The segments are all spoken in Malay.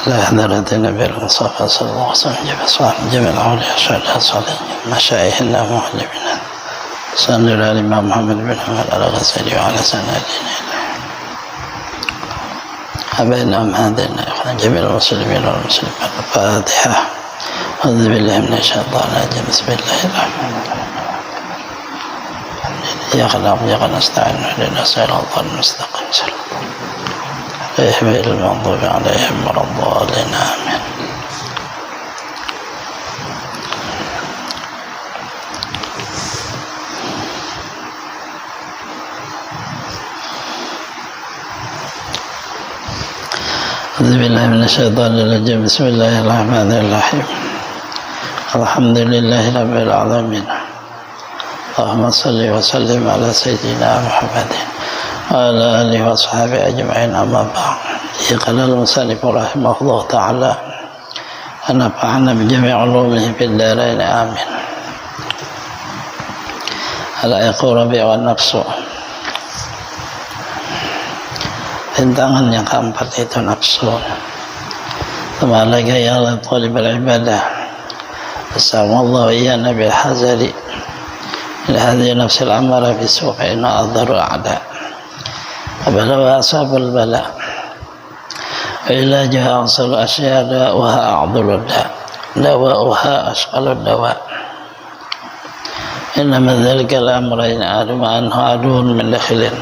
على حضرة النبي المصطفى صلى الله عليه وسلم جميع الأولياء الشهداء الصالحين مشايخنا ومعلمنا صلى على الإمام محمد بن حمد على غزالي وعلى سنادنا أبينا ومهدنا جميع المسلمين والمسلمات. الفاتحة. أعوذ بالله من الشيطان الرجيم. بسم الله الرحمن الرحيم. إياك نعبد وإياك نستعين اهدنا الصراط المستقيم صراط غير المغضوب عليهم ولا الضالين آمين. أعوذ بالله من الشيطان الرجيم. بسم الله الرحمن الرحيم. الحمد لله رب العالمين. اللهم صل وسلم على سيدنا محمد وعلى آله وأصحابه أجمعين. أما بعد. قال المصنف رحمه الله تعالى ونفعنا بجميع علومه في الدارين آمين. العيق الربيع والنفس. Rintangan yang keempat itu nafsu. Kemalaga ya Allah talib al-ibadah. Assalamuallahu ya nabi al-hazari hadhihi nafs al-amara bisu'i fa inna adharu a'da. Abala asabul bala. Ilajaha asal asyada wa a'dhul da. Dawa'uha asqalud dawa. Innama dhalika al-amrayn aduma anhu adun min dakhilin.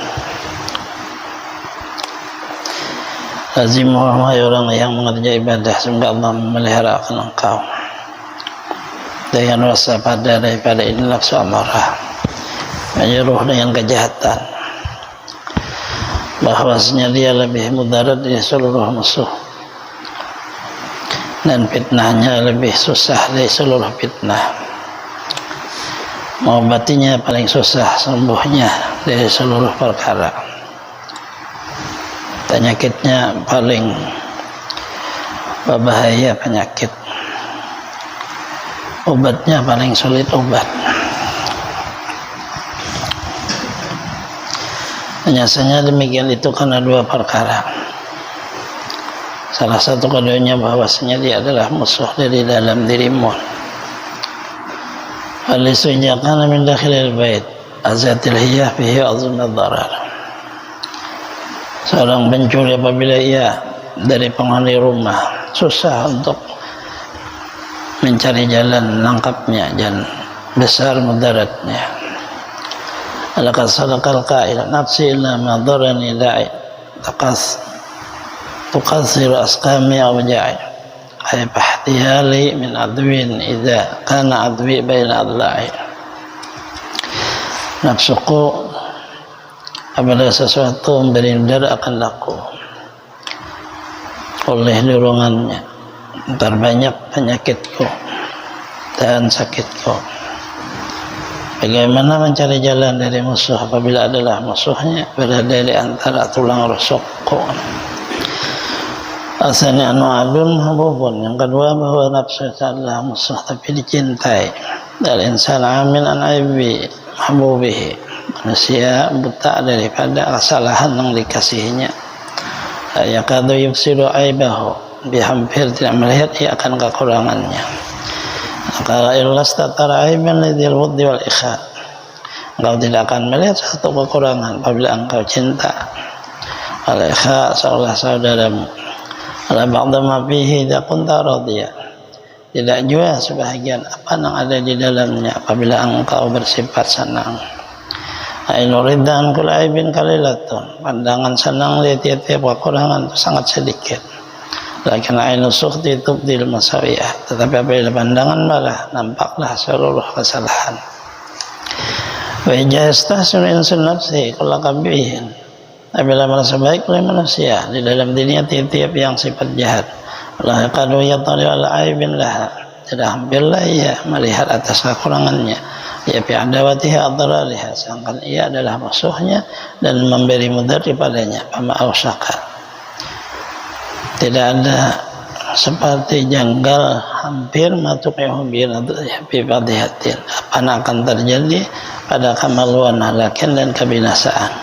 Lazim wahai orang yang mengerjakan ibadah, semoga Allah memelihara akan engkau dengan rasa pada daripada ini nafsu amarah, menyuruh dengan kejahatan, bahwasanya dia lebih mudarat dari seluruh musuh dan fitnahnya lebih susah dari seluruh fitnah. Mengobatinya paling susah, sembuhnya dari seluruh perkara. Penyakitnya paling berbahaya penyakit, obatnya paling sulit obat. Biasanya demikian itu karena dua perkara. Salah satu keduanya bahwasanya dia adalah musuh dari dalam dirimu. Alisunya min dakhilil bait azatil hiyah fihi azimad darar. Seorang pencuri apabila ia dari penghuni rumah susah untuk mencari jalan menangkapnya dan besar mudaratnya. Laqad sadaqal qa'il nafsi illa ma darani da'i tuqassiru asqami aw ja'i ay fahtiyali min adwin idza kana adwi baina adla'i. Nafsuku apabila sesuatu memberi mudarat akan laku oleh dorongannya, terbanyak penyakitku dan sakitku. Bagaimana mencari jalan dari musuh apabila adalah musuhnya berada di antara tulang rusukku. Asalnya adun hububun. Yang kedua bahwa nafsu adalah musuh tapi dicintai. Dal insan amin an aibi mahbubihi. Manusia buta daripada kesalahan yang dikasihinya. Yakadu yuksiru aibahu, dia hampir tidak melihat ia akan kekurangannya. Kalau ikhlas tatara aiban lidil wuddi wal ikhad, engkau tidak akan melihat satu kekurangan apabila engkau cinta wal ikhad seolah saudaramu. Ala ba'da ma fihi idza kunta radiya, tidak juga sebahagian apa yang ada di dalamnya apabila engkau bersifat senang. Ainul ridhan kul aibin kalilatun, pandangan senang lihat tiap-tiap kekurangan itu sangat sedikit. Lakin ainul sukhti tubdil masawiyah, tetapi apabila pandangan marah nampaklah seluruh kesalahan. Wa ijastahsinu insun nafsi kulla qabihin, apabila merasa baik oleh manusia di dalam dirinya tiap-tiap yang sifat jahat. Allah qadu yatali ala aibin laha, tidak hampirlah ia melihat atas kekurangannya. Ya fi adawatiha adraliha, sedangkan ia adalah musuhnya dan memberi mudarat padanya. Fama ausaka, tidak ada seperti janggal hampir matuqihu bi fadihatin, apa yang akan terjadi pada kemaluan halakan dan kebinasaan.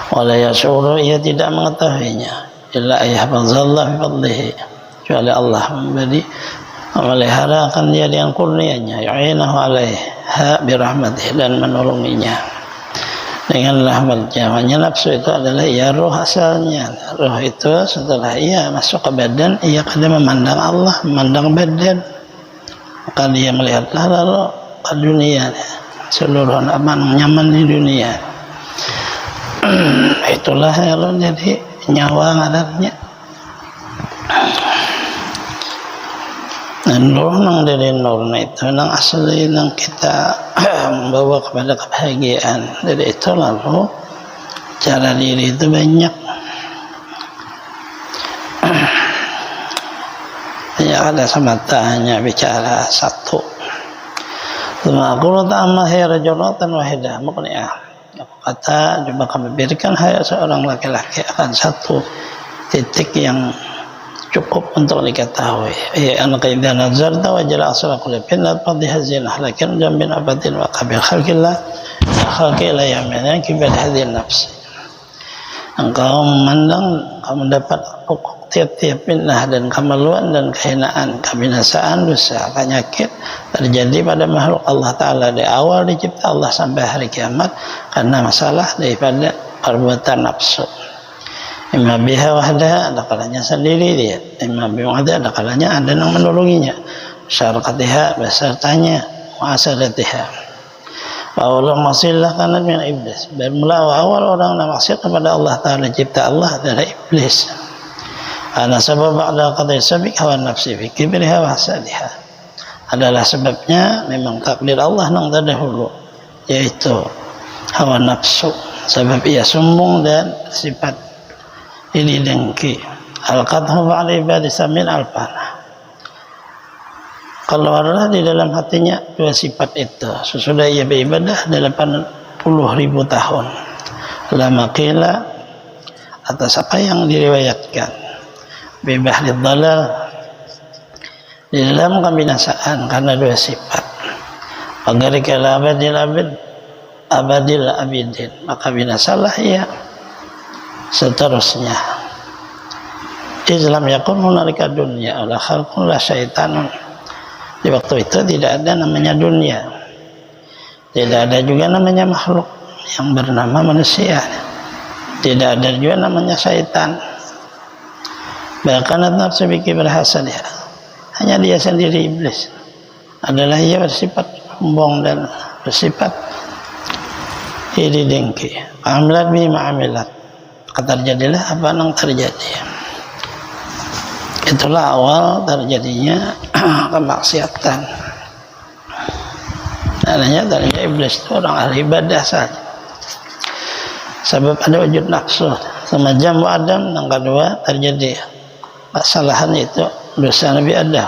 Wala yashuru, ia tidak mengetahuinya illa ayahfazallahu bi fadlihi, kecuali Allah memelihara akan dia dengan kurnianya, yu'inahu alaiha birahmatih, dan menolonginya dengan rahmatnya. Hanya nafsu itu adalah ya roh asalnya. Roh itu setelah ia masuk ke badan, ia kadang memandang Allah, memandang badan, maka dia melihatlah lalu ke dunia, seluruh aman nyaman di dunia. Itulah yang jadi nyawa ngadarnya. Dan nur nang dari nur itu nang asli nang kita membawa kepada kebahagiaan. Dari itu lalu cara diri itu banyak. Ya ada semata hanya bicara satu. Cuma aku ta'amah ya rajulatan wahidah muqni'ah. Aku kata coba kami berikan hayat seorang laki-laki akan satu titik yang cukup untuk diketahui. Ya anak idza nazarta wa jala asra kulli pinat fadhiha zinah lakin jambin abadin wa qabil khalqillah khalqila yamina kibal hadhihi nafs. Engkau memandang, kamu mendapat tiap-tiap fitnah dan kemaluan dan kehinaan, kebinasaan, dosa, penyakit terjadi pada makhluk Allah Ta'ala dari awal dicipta Allah sampai hari kiamat karena masalah daripada perbuatan nafsu. Imma biha wahdaha, ada kalanya sendiri dia. Imma biwahdaha, ada kalanya ada yang menolonginya. Syarqatiha, besertanya, muasadatiha. Allah masillah karena min iblis. Bermula awal orang yang maksiat kepada Allah Ta'ala cipta Allah adalah iblis. Karena sebab ba'da qadai sabik hawa nafsi fi kibriha wa hasadiha. Adalah sebabnya memang takdir Allah yang terdahulu, yaitu hawa nafsu. Sebab ia sombong dan sifat ini dengki. Al-qadhu ba'al ibadi samin al-panah. Keluarlah di dalam hatinya dua sifat itu sesudah ia beribadah 80.000 tahun. Lama qila, atas apa yang diriwayatkan, bebah lidhalal, di dalam kebinasaan karena dua sifat. Agar kala abadil abidin, maka binasalah ia seterusnya. Islam yakun hunalika dunya ala khalqun la syaitanun. Di waktu itu tidak ada namanya dunia, tidak ada juga namanya makhluk yang bernama manusia, tidak ada juga namanya syaitan. Bahkan nafsu biki berhasil ya, hanya dia sendiri iblis adalah ia bersifat sombong dan bersifat iri dengki. Amilat bi ma'amilat, terjadilah apa yang terjadi. Itulah awal terjadinya kemaksiatan. Adanya tadinya iblis itu orang ahli ibadah saja. Sebab ada wujud nafsu. Sama jamu Adam yang kedua terjadi kesalahan itu dosa Nabi Adam.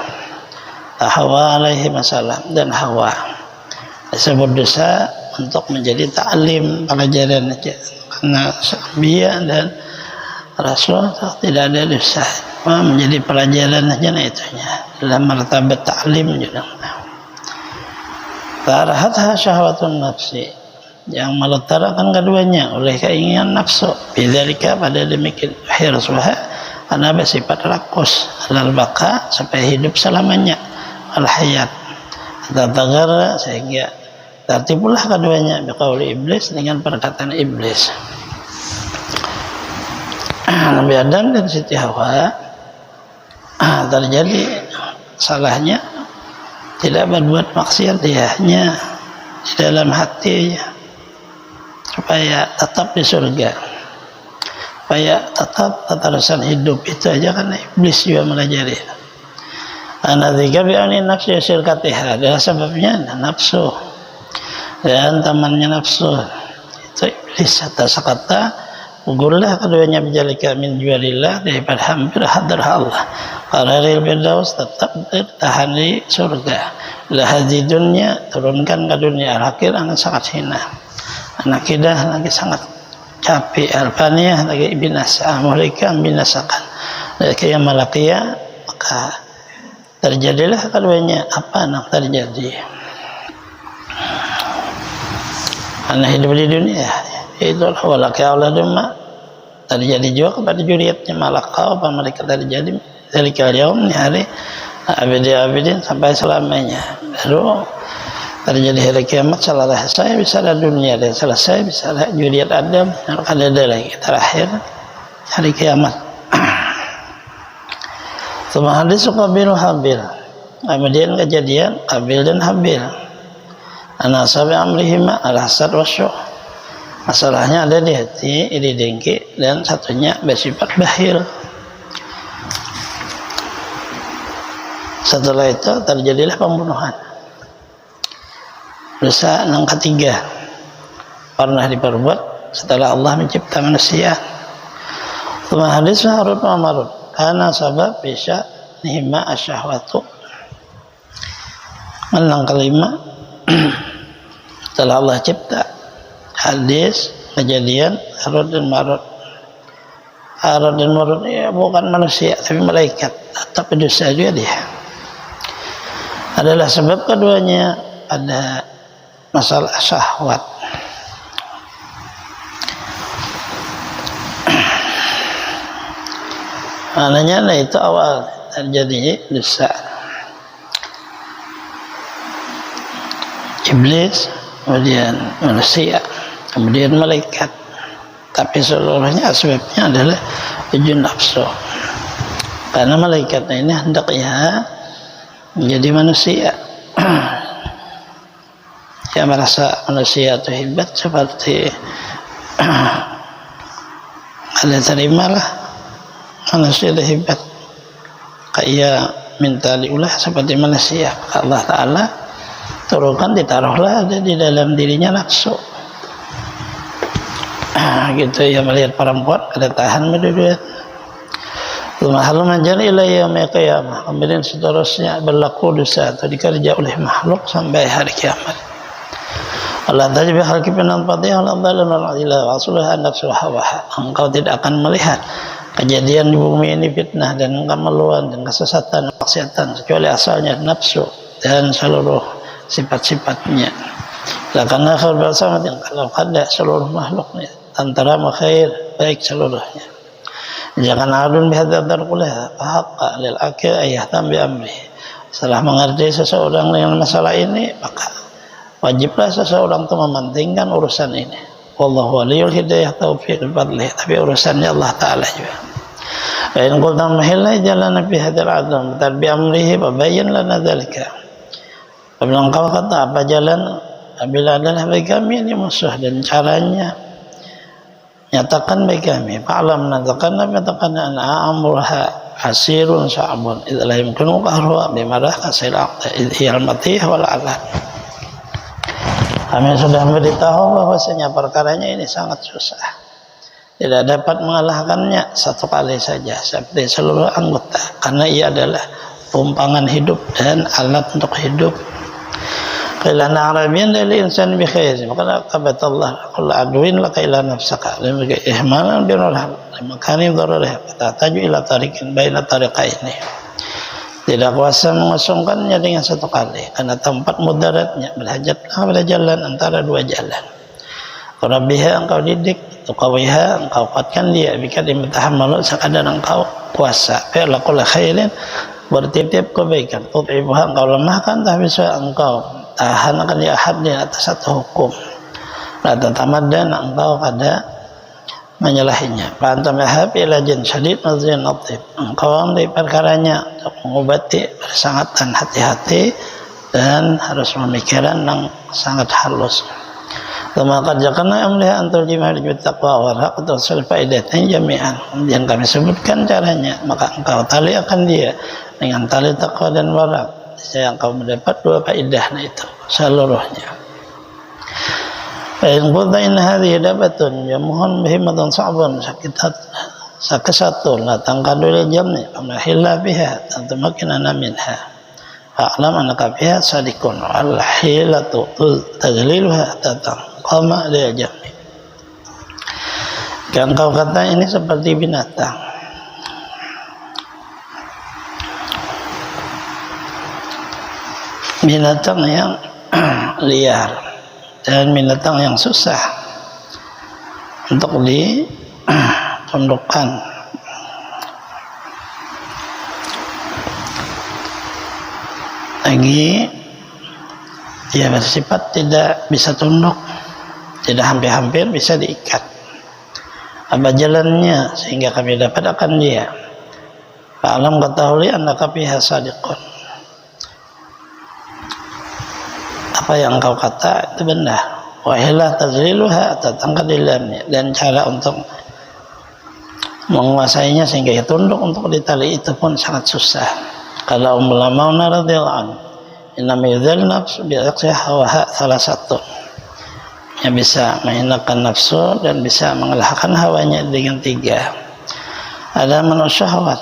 Hawa alaihi masalah dan Hawa. Disebut dosa untuk menjadi ta'lim, pelajaran aja. Karena Nabi dan Rasul tidak ada dosa. Menjadi pelajaran saja itunya dalam martabat ta'lim juga. Tarahatha syahwatun nafsi, yang melutarakan keduanya oleh keinginan nafsu. Bidzalika, pada demikian hirsuha, karena bersifat rakus alal baqa, supaya hidup selamanya, al hayat tatagara, sehingga tertipulah keduanya biqauli iblis, dengan perkataan iblis. Nabi Adam dan Siti Hawa terjadi salahnya tidak berbuat maksiat, dia hanya di dalam hati supaya tetap di surga, supaya tetap keterusan hidup itu aja, karena iblis juga melajari. Karena tiga bi'ani nafsu syirkatiha, adalah sebabnya nafsu dan temannya nafsu itu iblis. Atas kata ugurlah keduanya bijalika min jualillah, daripada hampir hadir Allah. Qararil firdaus, tetap bertahan di surga. Lahadi dunia, turunkan ke dunia. Al-akhir anak sangat hina, anak kidah lagi sangat capek. Al-faniyah lagi binasa, muhlika binasakan. Dari yang malakia, maka terjadilah keduanya apa yang terjadi. Anak hidup di dunia itulah walakia Allah duma, terjadi juga kepada juriatnya malakau, apa mereka terjadi dari kalian hari abidin sampai selamanya. Baru terjadi hari kiamat, selesai bisa ada dunia, dan selesai bisa ada juriat Adam, ada lagi terakhir hari kiamat. Semua hadis Qabil Habil, kemudian kejadian Qabil dan Habil. Anasabi amrihima al-hasad wasyuh. Masalahnya ada di hati, iri dengki, dan satunya bersifat bakhil. Setelah itu terjadilah pembunuhan. Dosa yang ketiga pernah diperbuat setelah Allah mencipta manusia. Semua hadis Harun wa Marut karena sabab bisa nihma asyahwatu. Yang kelima setelah Allah cipta, hadis kejadian Harun dan Marut. Harun dan Marut ya bukan manusia tapi malaikat, tapi dosa juga dia. Adalah sebab keduanya ada masalah syahwat. Maknanya itu awal terjadi dosa. Iblis, kemudian manusia, kemudian malaikat. Tapi seluruhnya sebabnya adalah ujun nafsu. Karena malaikatnya ini hendaknya menjadi manusia. Dia merasa manusia itu hebat seperti ada terimalah manusia itu hebat, kayak minta diulah seperti manusia. Allah Ta'ala turunkan, ditaruhlah ada di dalam dirinya nafsu. Gitu ya, melihat perempuan ada tahan berdua. Mahal menjadi ila yaumil qiyamah, kemudian seterusnya berlaku dosa atau dikerja oleh makhluk sampai hari kiamat. Allah tajib khalqi binan fatihah Allah dalal ila rasulullah nafsu hawaha. Engkau tidak akan melihat kejadian di bumi ini fitnah dan kemeluan dan kesesatan maksiatan kecuali asalnya nafsu dan seluruh sifat-sifatnya. Karena akhir bersama dengan kalau ada seluruh makhluknya antara makhair baik seluruhnya. Jangan adun bihadar kulah haqqa lil akil ayah tambi amri. Setelah mengerti seseorang dengan masalah ini, maka wajiblah seseorang itu mementingkan urusan ini. Wallahu waliyul hidayah taufiq fadlih. Tapi urusannya Allah Ta'ala juga. In qulna mahilla jalan fi hadal adam tarbi amrihi wa bayyin lana dzalika. Apabila engkau kata apa jalan apabila adalah bagi kami ini musuh dan caranya nyatakan bagi kami fa'lam natakan nyatakan ana amruha asirun sa'bun idza la yumkinu qahruha bimarah kasil aqta idhiyal matih wal ala. Kami sudah memberitahu bahwasanya perkaranya ini sangat susah, tidak dapat mengalahkannya satu kali saja seperti seluruh anggota, karena ia adalah tumpangan hidup dan alat untuk hidup. Qila Arabian dari insan bi khair, maka kata Allah qul adwin laka ila nafsaka lam ihmalan bi nurham makani dararah tataju ila tariqin baina tariqaini. Tidak kuasa mengosongkannya dengan satu kali karena tempat mudaratnya berhajatlah pada jalan antara dua jalan. Rabbiha engkau didik, tuqawiha engkau kuatkan dia, bikin dimtahammalu sekadar engkau kuasa. Fi'laqul khairin bertiap-tiap kebaikan, tut'ibuha engkau lemahkan tapi engkau tahan akan dia hadnya atas satu hukum. La tatamaddan engkau pada menyalahinya. Pantam lahab ila jin syadid nazrin natif. Engkau di perkaranya untuk mengobati bersangatan hati-hati dan harus memikirkan yang sangat halus. Maka janganlah amliha antul jimah di taqwa wa haq tusul faidatnya jami'an. Yang kami sebutkan caranya, maka engkau tali akan dia dengan tali taqwa dan warak. Saya engkau mendapat dua faedahnya itu seluruhnya. Fa'in qulta inna hadhihi dabatun yamuhun bihimatan sa'bun sakit satu la tangkadul jamni famahilla biha tantamakinana minha fa'lam anaka biha sadikun al-hilatu tagliluha tatang qama dia jamni. Kan kau kata ini seperti binatang, binatang yang liar dan binatang yang susah untuk ditundukkan. lagi dia bersifat tidak bisa tunduk, tidak hampir-hampir bisa diikat. Apa jalannya sehingga kami dapat akan dia? Fa'alam ketahui annaka fiha sadiqun. Apa yang kau kata itu benar. Wa hilah tazliluha tatangkad ilamnya, dan cara untuk menguasainya sehingga ia tunduk untuk ditali itu pun sangat susah. Kalau Ummul Maunah radhiyallahu anha, inna miyadzal nafsu bi'aqsiha hawaha salah satu, yang bisa menghinakan nafsu dan bisa mengalahkan hawanya dengan 3. Ada manusia syahwat,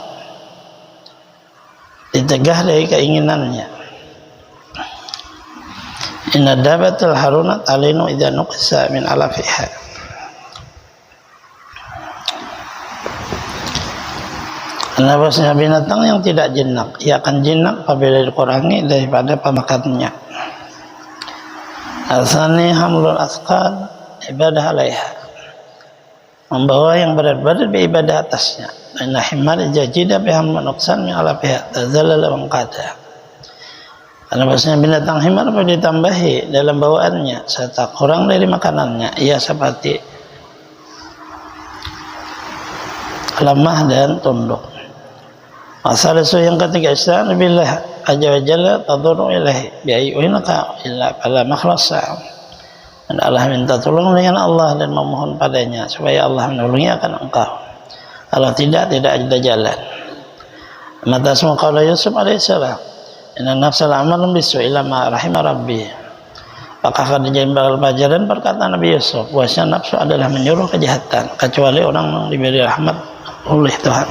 ditegah dari keinginannya. Inna dabatul harunat alinu idza nuqsa min alafiha. Karena bahasanya binatang yang tidak jinak, ia akan jinak apabila dikurangi daripada pemakannya. Asani hamlul asqal ibadah alaiha, membawa yang berat-berat beribadah atasnya. Inna himar jajida biham nuqsan min alafiha tazallala wa qada. Karena bahasanya binatang himar apabila ditambahi dalam bawaannya serta kurang dari makanannya, ia seperti lemah dan tunduk. Masalah yang ketiga, istana billah azza wa jalla tadurru ilahi bi ayyunaka illa fala makhlasa. Dan Allah minta tolong dengan Allah dan memohon padanya supaya Allah menolongi akan engkau. Kalau tidak ada jalan. Mata semua qala Yusuf alaihissalam, inna nafsal amalun bisu ila ma rahimah rabbi. Maka akan dijadikan pelajaran perkataan Nabi Yusuf, bahwasanya nafsu adalah menyuruh kejahatan kecuali orang yang diberi rahmat oleh Tuhan.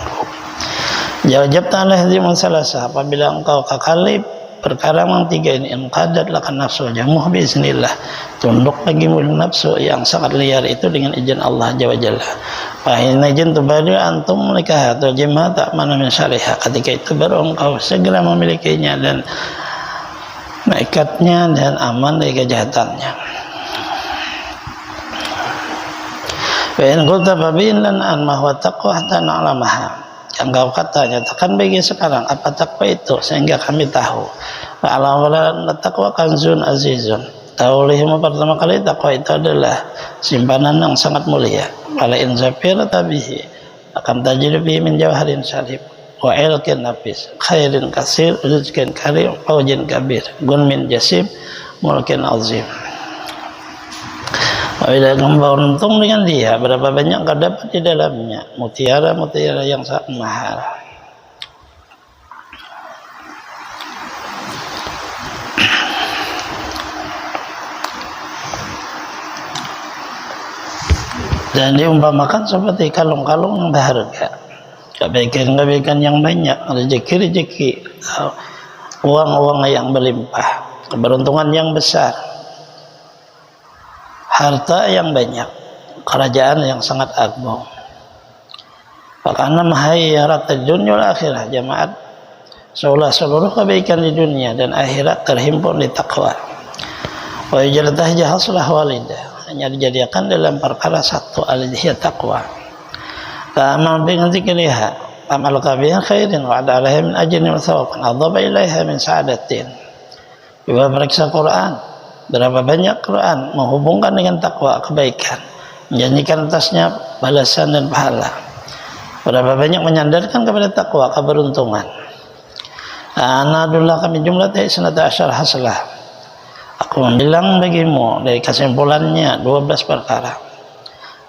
Jawab ta'ala hadimun salasah, apabila engkau kekali perkara yang 3 ini, engkadat lakan nafsu jamuh bismillah, tunduk bagimu nafsu yang sangat liar itu dengan izin Allah Jalla Jalla. Fahina izin tubadu antum menikah atau jemaah tak mana min syarihah, ketika itu baru engkau segera memilikinya dan naikatnya dan aman dari kejahatannya. Wa in qulta babin lan an ma huwa taqwa hatta na'lamaha. Yang kau kata nyatakan bagi sekarang apa takwa itu sehingga kami tahu. Wa'ala takwa kanzun azizun. Tahu lihimu pertama kali takwa itu adalah simpanan yang sangat mulia. Wala in zafir tabihi akan tajid bihi min jawharin syarif wa ilkin nafis khairin kasir rizqin karim fawjin kabir gun min jasim mulkin azim. Apabila kamu beruntung dengan dia, berapa banyak kau dapat di dalamnya, mutiara-mutiara yang sangat mahal. Dan diumpamakan seperti kalung-kalung yang berharga, kebaikan-kebaikan yang banyak, rezeki-rezeki, uang-uang yang berlimpah, keberuntungan yang besar, harta yang banyak, kerajaan yang sangat agung. Karena mahayyarat dunia wal akhirah, jemaat, seolah seluruh kebaikan di dunia dan akhirat terhimpun di takwa. Wa yajratah jahaslah walidah, hanya dijadikan dalam perkara satu, alidhiyat takwa. Ta'amal dengan zikriha, amal kabihan khairin wa adalaha min ajrin wa thawabin adhaba ilaiha min sa'adatin. Coba periksa Quran. Berapa banyak Quran menghubungkan dengan takwa, kebaikan, menjanjikan atasnya balasan dan pahala. Berapa banyak menyandarkan kepada takwa, keberuntungan. Anadullah kami jumlah sanata asyar hasalah. Aku membilang bagimu dari kesimpulannya 12 perkara.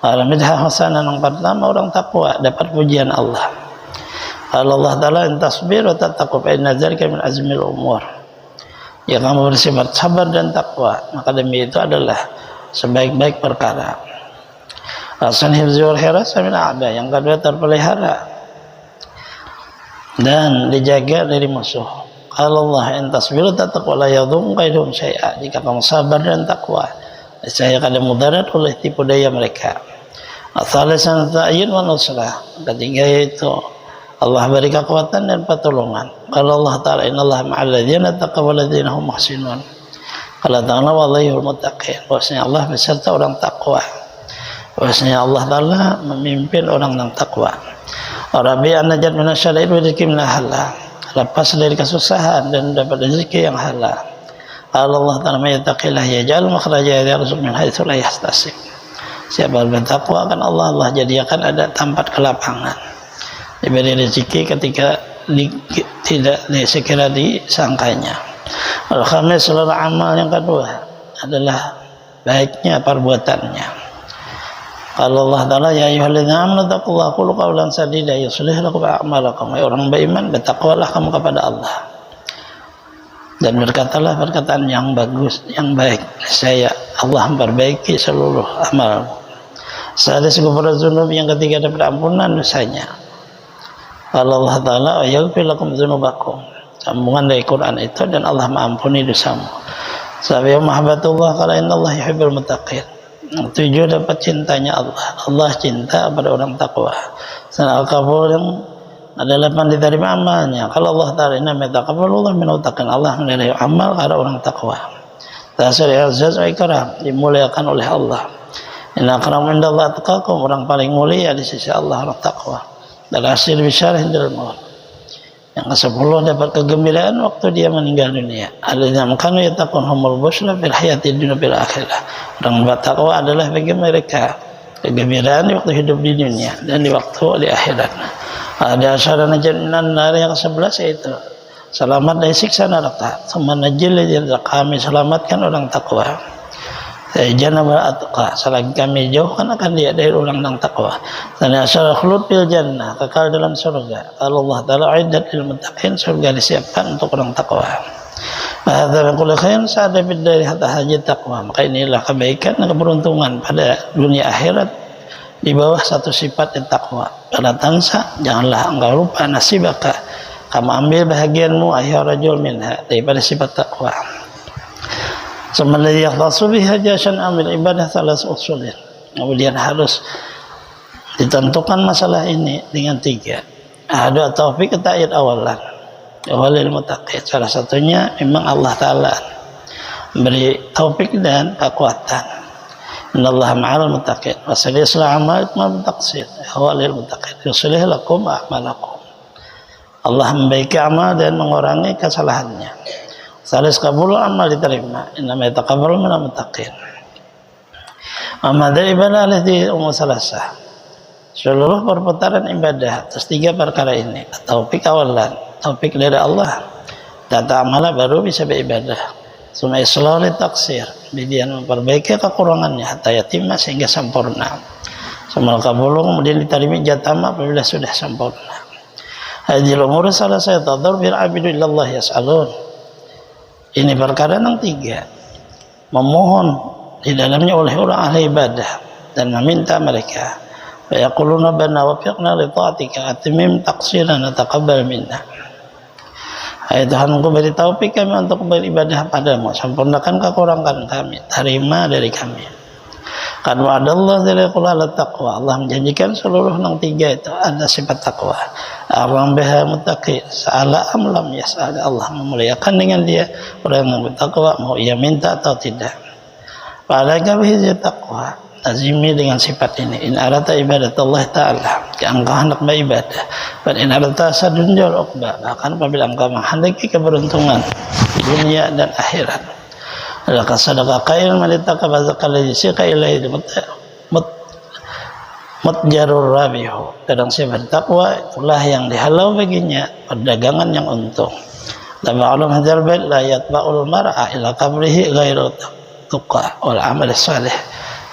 Alhamdulillah hasanah yang pertama, orang takwa dapat pujian Allah. Allah Ta'ala in tasbir wa tattaqu fa inna dzalika min azmil umur. Ya kamu bersifat sabar dan takwa, maka demi itu adalah sebaik-baik perkara. Hasan hifzul hirasa min a'da, yang kedua terpelihara dan dijaga dari musuh. Kalau Allah in tasbiru tattaqu la yadhum qaidum syai'a, jika kamu sabar dan takwa, saya akan mudarat oleh tipu daya mereka. Asalisan ta'yin wa nusrah, ketiga yaitu Allah beri kekuatan dan pertolongan. Kalau Allah Ta'ala innallaha ma'al ladzina taqaw wal ladzina hum muhsinun. Kalau Ta'ala wallahul muttaqin, bahwasanya Allah beserta orang takwa. Bahwasanya Allah Ta'ala memimpin orang yang takwa. Rabbi an-najat minasyarri wa rizqi min halal. lepas dari kesusahan dan dapat rezeki yang halal. Allah Ta'ala yattaqillah yaj'al makhraja yarzuq min haitsu la yahtasib. Siapa bertakwa akan Allah jadikan ada tempat kelapangan, diberi rezeki ketika tidak sekira disangkanya. Al-khamis, seluruh amal yang kedua adalah baiknya perbuatannya. Kalau Allah Ta'ala ya ayyuhalladzina amanu taqullaha qulu qawlan sadida yuslih lakum a'malakum. Orang beriman, bertakwalah kamu kepada Allah dan berkatalah perkataan yang bagus, yang baik. Saya Allah memperbaiki seluruh amal. Sadis ghufran dzunub, yang ketiga dapat ampunan dosanya. Kalau Allah Ta'ala yaghfir lakum dzunubakum, sambungan dari Quran itu, dan Allah mengampuni dosamu. Sabiya mahabbatullah qala innallaha yuhibbul muttaqin. 7 dapat cintanya Allah. Allah cinta pada orang takwa. Sana al-qabul yang adalah pandai diterima amalnya. Kalau Allah Ta'ala inna yataqabbalullahu min muttaqin, Allah menilai amal karena orang takwa. Tasir azaz wa ikram, dimuliakan oleh Allah. Inna akramakum indallahi atqakum, orang paling mulia di sisi Allah orang takwa. Dan hasil bisyarah hindal maut. Yang ke-10 dapat kegembiraan waktu dia meninggal dunia. Alladzina kanu yattaqunhumul busyra fil hayatid dunya bil akhirah. Orang bertakwa adalah bagi mereka kegembiraan di waktu hidup di dunia dan di waktu di akhirat. Ada asyara najatan nar yang ke-11, yaitu selamat dari siksa neraka. Semua najil kami selamatkan orang takwa. Jannah atqa, selagi kami jauhkan akan dia dari orang yang takwa. Dan asyara khulud fil jannah, kekal dalam surga. Allah Ta'ala iddat lil muttaqin, surga disiapkan untuk orang takwa. Hadza min kulli khair sa'ada fid dari hatta hajat taqwa. Maka inilah kebaikan dan keberuntungan pada dunia akhirat di bawah satu sifat yang takwa. Pada tangsa, janganlah engkau lupa nasibaka, kamu ambil bahagianmu ayah rajul minha, daripada sifat takwa. Semalai yakhtasu biha jashan amil ibadah salas usulin. Kemudian harus ditentukan masalah ini dengan 3. Ada taufik ta'id awalan walil muttaqin. Salah satunya memang Allah Ta'ala beri taufik dan kekuatan. Innallaha ma'al muttaqin wa sayyi'ul a'mal ma taqsir walil muttaqin yuslih lakum a'malakum. Allah membaiki amal dan mengurangi kesalahannya. Salis kabul amal diterima. Innama yataqabbalu minal muttaqin. Amal dari ibadah di salasah. Seluruh perputaran ibadah atas 3 perkara ini. Taufik awalan, taufik dari Allah. Data amalah baru bisa beribadah. Suma islahul taksir, kemudian memperbaiki kekurangannya hatta yatimah sehingga sempurna. Suma kabul kemudian diterima jatama apabila sudah sempurna. Hadhil umur salasah tadhur bil abidu illallah yas'alun. Ini perkara yang 3, memohon di dalamnya oleh orang ahli ibadah dan meminta mereka. Wa yaquluna rabbana waffiqna li ta'atika atimim taqsirana taqabbal minna. Hai Tuhan, Engkau beri taufik kami untuk beribadah padamu, sempurnakan kekurangan kami, terima dari kami. Kan wa'adallah dzalika ala taqwa. Allah menjanjikan seluruh yang 3 itu ada sifat takwa. Orang biha muttaqi sa'ala am lam yas'al. Allah memuliakan dengan dia orang yang bertakwa, mau ia minta atau tidak. Fa'alaka bihi taqwa, azimi dengan sifat ini. In arata ibadat Allah Ta'ala, engkau hendak beribadah. Dan in arata sadunjal uqba, bahkan apabila engkau menghendaki keberuntungan di dunia dan akhirat. Laka sadaqah qail malitaka bazakal yusika ilaihi mutjarur rabihu. Dan sifat takwa itulah yang dihalau baginya perdagangan yang untung. La ma'lum hadzal bait la yatba'ul mar'a ila qabrihi ghairu tuqa wal amal salih.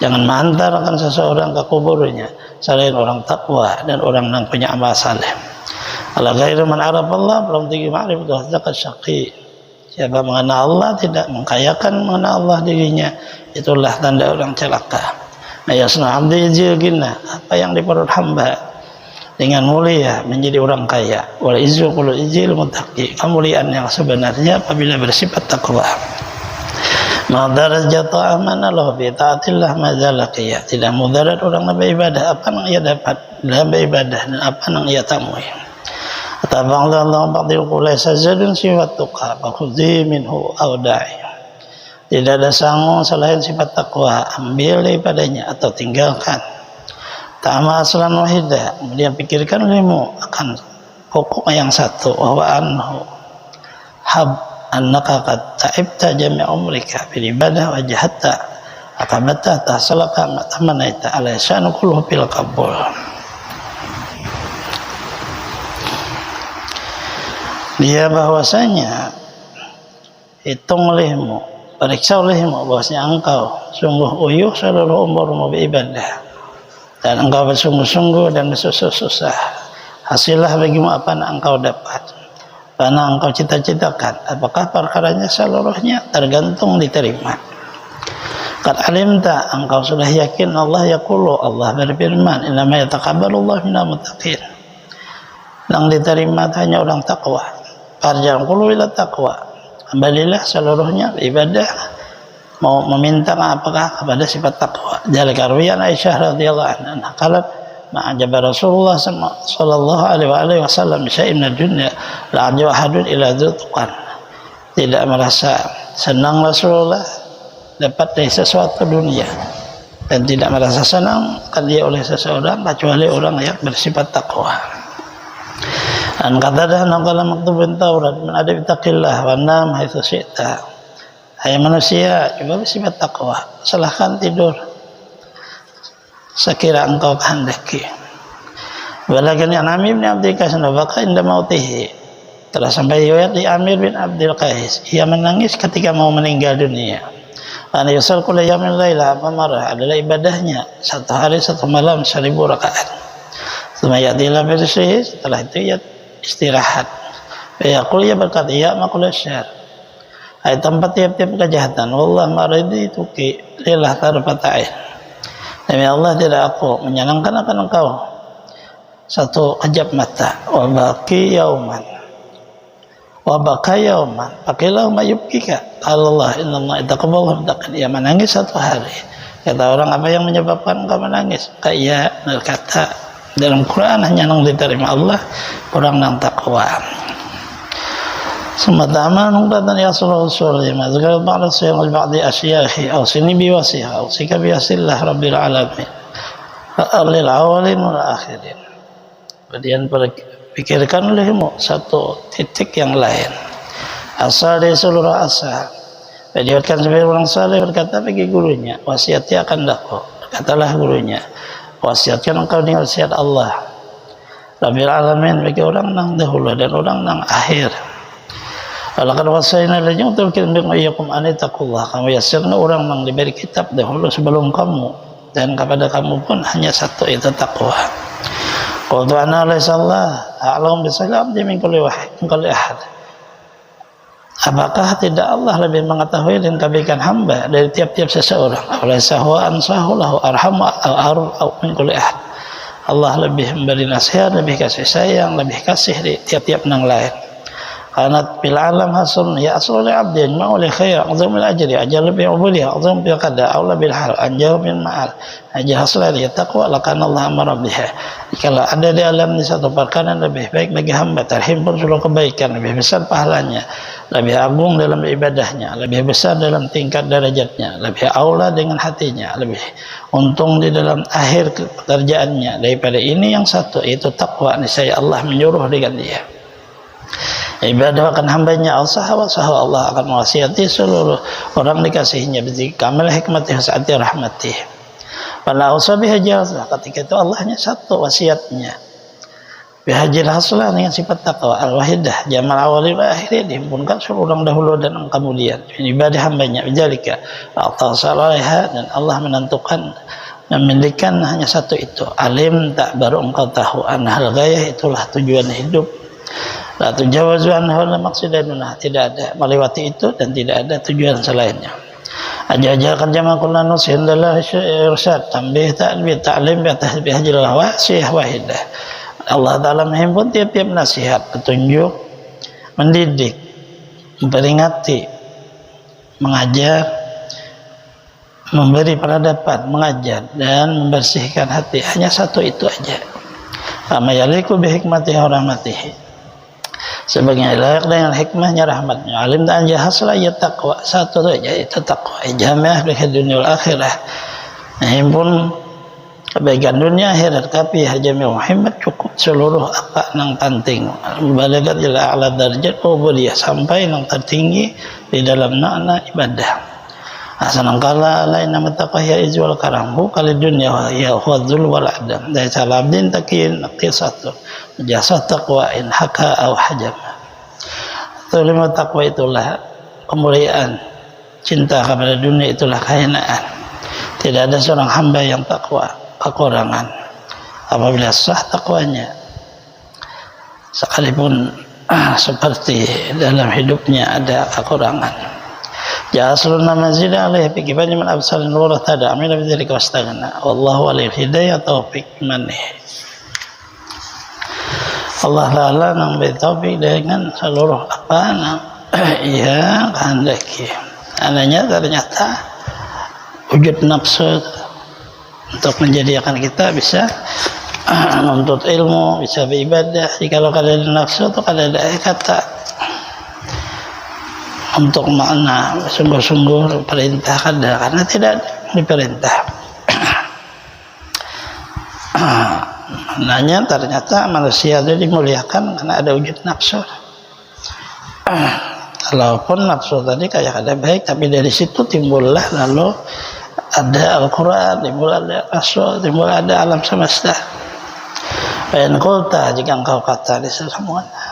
Jangan mengantarkan seseorang ke kuburnya selain orang takwa dan orang yang punya amal saleh. Ala ghairu man arafallah belum tinggi ma'rifatu zakat syaqi. Siapa mengenal Allah tidak mengkayakan mengenal Allah dirinya, itulah tanda orang celaka. Mayasna abdi izil gina, apa yang di perut hamba dengan mulia menjadi orang kaya. Wal izzu qul izil muttaqi, kemuliaan yang sebenarnya apabila bersifat takwa. Madarat jata amana lahu bi taatillah mazalaqiya. Tidak mudarat orang beribadah apa yang ia dapat dalam beribadah dan apa yang ia temui. Tabanglah Allah ba'di qulai sajadun sifat tuqa fakhudhi minhu awda'i. Tidak ada sangu selain sifat takwa, ambil daripadanya atau tinggalkan. Ta'ama aslan wahidah, kemudian pikirkan ilmu akan hukuk yang satu, wa anhu hab annaka qad ta'ibta jami' umrika bil ibadah wa jahatta aqabata tasalaka ma tamanaita ala syanu kulluhu bil qabul. Dia bahwasanya hitung olehmu, periksa olehmu bahwasanya engkau sungguh uyuh seluruh umurmu beribadah dan engkau bersungguh-sungguh dan bersusah-susah. Hasillah bagimu apa yang engkau dapat, karena engkau cita-citakan. Apakah perkaranya seluruhnya tergantung diterima. Qad alimta, engkau sudah yakin Allah yaqulu, Allah berfirman, innama yataqabbalullahu minal muttaqin. Yang diterima hanya orang takwa. Farja'u qulu ila taqwa. Kembalilah seluruhnya ibadah mau meminta apakah kepada sifat takwa. Jalika riyan Aisyah radhiyallahu anha qalat ma'ajaba Rasulullah sallallahu alaihi wasallam syai'in min dunya la ajwahadun ila dzutqan. Tidak merasa senang Rasulullah dapat dari sesuatu dunia dan tidak merasa senang dia oleh seseorang kecuali orang yang bersifat takwa. Dan kata dah naqala maktubun Taurat min adab taqillah wa nam haitsu syi'ta. Hai manusia, coba bersifat takwa, silahkan tidur sekira engkau kehendaki. Walakin yang Amir bin Abdul Qais nabaka inda mautihi. Telah sampai riwayat di Amir bin Abdul Qais, ia menangis ketika mau meninggal dunia. Karena yusal kula yamin laila marah adalah ibadahnya satu hari satu malam 1000 rakaat. Semayatilah bersih, setelah itu ia istirahat. Yaqul ia berkata, ya maqul syar. Hai tempat tiap-tiap kejahatan. Wallah maridi tuki lillah tarfat ain. Demi Allah tidak aku menyenangkan akan engkau satu kejap mata. Wa baqi yauman. Wa baqa yauman. Pakilah ma yubkika. Allah innallaha yataqabbalu minka. Ia menangis satu hari. Kata orang, apa yang menyebabkan engkau menangis? Kayak berkata dalam Quran hanya yang diterima Allah, kurang yang takwa. Sematama nungkatan ya Rasulullah mazkar ba'da sayyid ba'di asyyahi aw sini biwasiha aw sika biasillah rabbil alamin lil awalin wal akhirin. Kemudian pikirkan olehmu satu titik yang lain, asal dari seluruh asal. Diriwayatkan sebagai orang saleh berkata bagi gurunya, wasiatnya akan daku. Katalah gurunya, wasiatkan engkau dengan wasiat Allah rabbil alamin bagi orang nang dahulu dan orang nang akhir. Walaqad wasayna alladziina utul ilma minkum ayyakum an taqullah. Kamu yasirna orang yang diberi kitab dahulu sebelum kamu, dan kepada kamu pun hanya satu, itu takwa. Qultu ana laysallah a'lam bisalam min kulli wahid min kulli ahad. Apakah tidak Allah lebih mengetahui dan kebaikan hamba dari tiap-tiap seseorang? Alaysa huwa ansahu lahu arhamu aw min kulli ahad. Allah lebih memberi nasihat, lebih kasih sayang, lebih kasih di tiap-tiap yang lain. Karena bil alam hasun ya aslul abdin ma uli khair azamul ajri ajal bi ubudiyah azam bi qada aula bil hal anjau min ma'al ajal hasla li taqwa lakana Allah amara biha. Kalau ada di alam ini satu perkara lebih baik bagi hamba, terhimpun seluruh kebaikan, lebih besar pahalanya, lebih agung dalam ibadahnya, lebih besar dalam tingkat derajatnya, lebih aula dengan hatinya, lebih untung di dalam akhir pekerjaannya daripada ini yang satu, yaitu takwa. Niscaya Allah menyuruh dengan dia. Ibadah akan hambanya Allah akan mewasiati seluruh orang dikasihinya bikamil hikmati saati rahmatih. Pada usabiha jazah, ketika itu Allahnya satu wasiatnya. Bihajil haslah dengan sifat taqwa al-wahidah jamal awali wa akhiri, dihimpunkan seluruh orang dahulu dan kemudian ibadah hambanya bijalika atau salihah, dan Allah menentukan memilikan hanya satu itu. Alim tak baru engkau tahu anhal gayah, itulah tujuan hidup. La tujawazu anhu la maqsiduna, tidak ada melewati itu dan tidak ada tujuan selainnya. Ajajarkan jama kullu nusin dalah irsyad tambih ta'lim ta'lim bi tahbihil wasiyah wahidah. Allah Ta'ala menghimpun tiap-tiap nasihat, petunjuk, mendidik, memperingati, mengajar, memberi peradaban, mengajar dan membersihkan hati. Hanya satu itu aja. Kama yaliku bi hikmatihi wa rahmatihi. Sebagai layak dengan hikmahnya, rahmatnya. Alim dan jahaslah ya taqwa, satu saja itu taqwa. Jamiah bihid dunia wal akhirah. Himpun kebaikan dunia akhirat kapi hajami Muhammad cukup seluruh apa nang penting balagat ila a'la darajat ubudiyah sampai nang tertinggi di dalam makna ibadah. Asanangkala lain nama taqwa ya izwal karambu kali dunia ya huwadzul wal adam dari salabdin takin qisatu jasa taqwa in haka aw hajam. Lima takwa itulah kemuliaan, cinta kepada dunia itulah kehinaan. Tidak ada seorang hamba yang takwa kekurangan apabila sah takwanya, sekalipun seperti dalam hidupnya ada kekurangan. Ja'asluna mazida alaihi fi kibani man absalin nurah tada amina bidzalika wastaghna wallahu alaihi hidayah taufiq manih. Allah Ta'ala nang bertaufik dengan seluruh apa nang ia kehendaki. Ananya ternyata wujud nafsu untuk menjadikan kita bisa menuntut ilmu, bisa beribadah. Jikalau kada ada nafsu itu kada ada kata untuk makna sungguh-sungguh perintah kada, karena tidak diperintah. Maknanya ternyata manusia itu dimuliakan karena ada wujud nafsu. Walaupun nafsu tadi kayak ada baik, tapi dari situ timbullah lalu ada Al-Quran, timbul ada nafsu, timbul ada alam semesta. Dan kulta jika engkau kata di semuanya.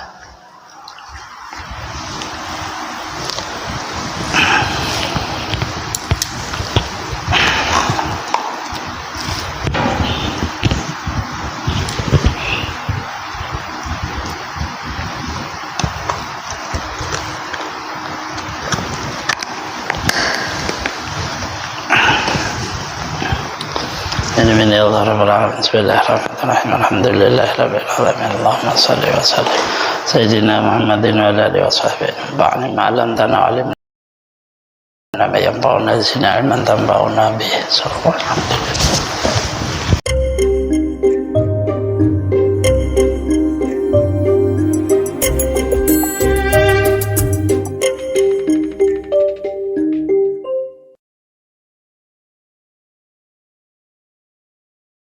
من الله رب العالمين بسم الله الرحمن الرحيم الحمد لله رب العالمين اللهم صل وسلم سيدنا محمد وعلى اله وصحبه بعد ما علمتنا وعلمنا ما ينفعنا زدنا علما تنفعنا به. الحمد لله.